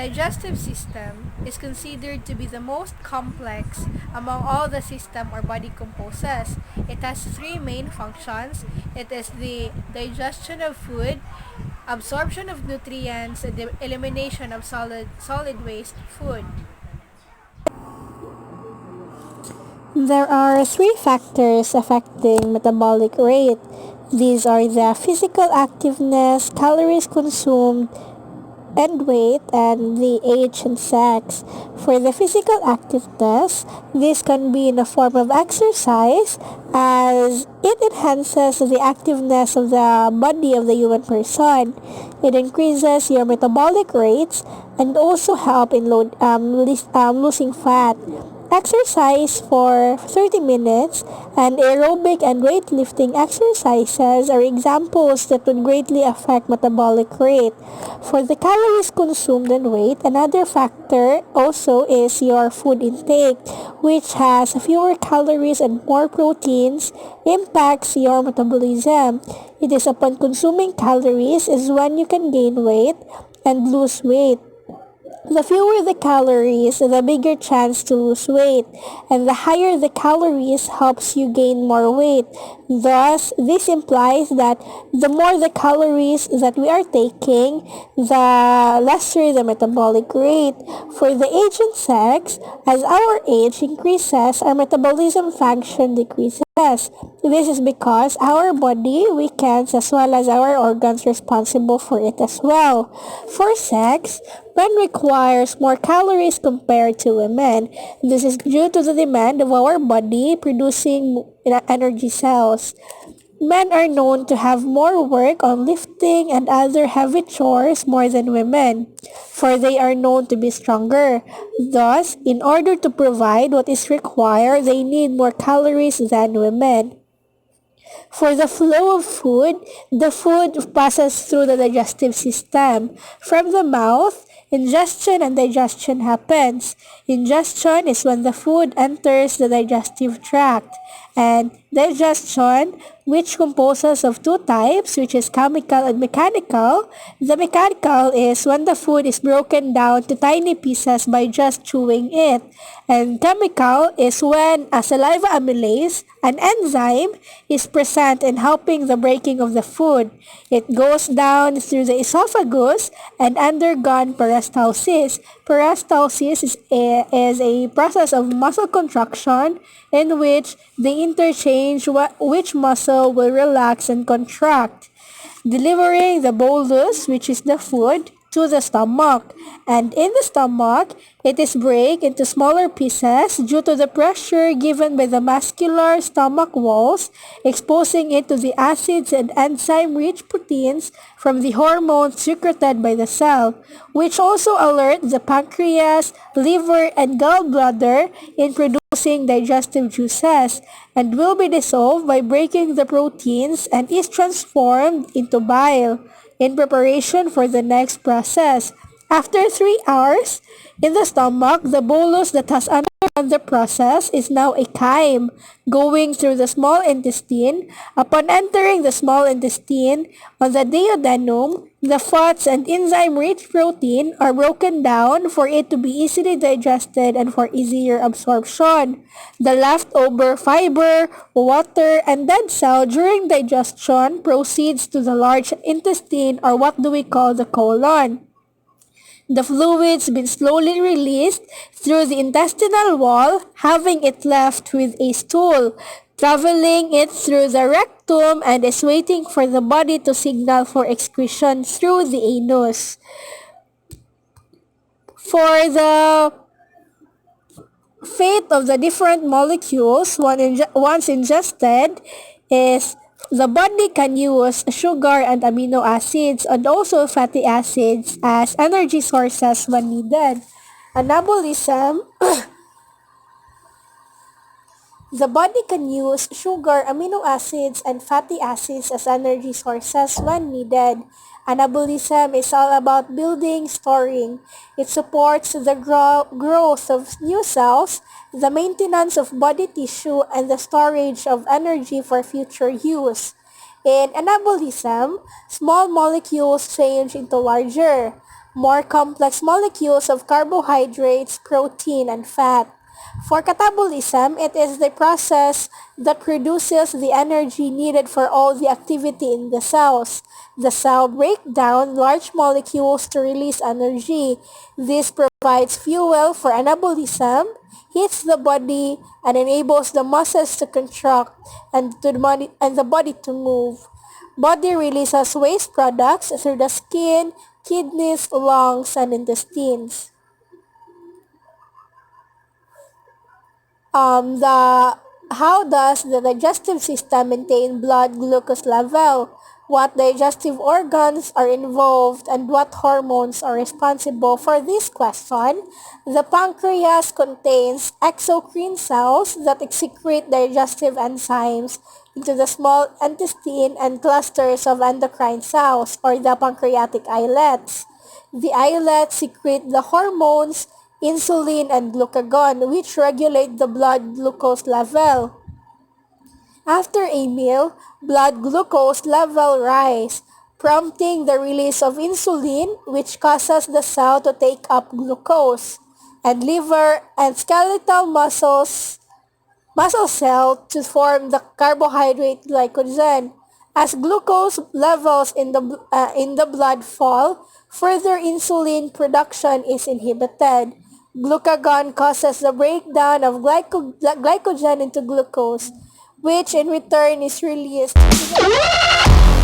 digestive system is considered to be the most complex among all the system our body composes. It has three main functions. It is the digestion of food, absorption of nutrients, and the elimination of solid waste food. There are three factors affecting metabolic rate. These are the physical activeness, calories consumed, and weight, and the age and sex. For the physical activeness, this can be in the form of exercise as it enhances the activeness of the body of the human person. It increases your metabolic rates and also help in losing fat. Exercise for 30 minutes and aerobic and weightlifting exercises are examples that would greatly affect metabolic rate. For the calories consumed and weight, another factor also is your food intake, which has fewer calories and more proteins, impacts your metabolism. It is upon consuming calories is when you can gain weight and lose weight. The fewer the calories, the bigger chance to lose weight, and the higher the calories helps you gain more weight. Thus, this implies that the more the calories that we are taking, the lesser the metabolic rate. For the age and sex, as our age increases, our metabolism function decreases. This is because our body weakens as well as our organs responsible for it as well. For sex, men requires more calories compared to women. This is due to the demand of our body producing energy cells. Men are known to have more work on lifting and other heavy chores more than women, for they are known to be stronger. Thus, in order to provide what is required, they need more calories than women. For the flow of food, the food passes through the digestive system. From the mouth, ingestion and digestion happens. Ingestion is when the food enters the digestive tract, and digestion, which composes of two types, which is chemical and mechanical. The mechanical is when the food is broken down to tiny pieces by just chewing it, and chemical is when a saliva amylase, an enzyme, is present in helping the breaking of the food. It goes down through the esophagus and undergone peristalsis. Peristalsis is a process of muscle contraction in which they interchange which muscle will relax and contract, delivering the bolus, which is the food, to the stomach. And in the stomach, it is break into smaller pieces due to the pressure given by the muscular stomach walls, exposing it to the acids and enzyme-rich proteins from the hormones secreted by the cell, which also alert the pancreas, liver, and gallbladder in producing digestive juices, and will be dissolved by breaking the proteins and is transformed into bile in preparation for the next process. After 3 hours, in the stomach, the bolus that has undergone the process is now a chyme going through the small intestine. Upon entering the small intestine, on the duodenum, the fats and enzyme-rich protein are broken down for it to be easily digested and for easier absorption. The leftover fiber, water, and dead cell during digestion proceeds to the large intestine, or what do we call the colon. The fluids been slowly released through the intestinal wall, having it left with a stool, traveling it through the rectum and is waiting for the body to signal for excretion through the anus. For the fate of the different molecules once ingested is the body can use sugar and amino acids and also fatty acids as energy sources when needed. Anabolism, the body can use sugar, amino acids, and fatty acids as energy sources when needed. Anabolism is all about building, storing. It supports the growth of new cells, the maintenance of body tissue, and the storage of energy for future use. In anabolism, small molecules change into larger. more complex molecules of carbohydrates, protein, and fat. For catabolism, it is the process that produces the energy needed for all the activity in the cells. The cell breaks down large molecules to release energy. This provides fuel for anabolism, heats the body, and enables the muscles to contract and the body to move. Body releases waste products through the skin, kidneys, lungs, and intestines. The How does the digestive system maintain blood glucose level? What digestive organs are involved and what hormones are responsible for this question? The pancreas contains exocrine cells that excrete digestive enzymes into the small intestine and clusters of endocrine cells or the pancreatic islets. The islets secrete the hormones insulin and glucagon, which regulate the blood glucose level. After a meal, blood glucose level rise, prompting the release of insulin, which causes the cell to take up glucose, and liver and skeletal muscle cell to form the carbohydrate glycogen. As glucose levels in the blood fall, further insulin production is inhibited. Glucagon causes the breakdown of glycogen into glucose, which in return is released to the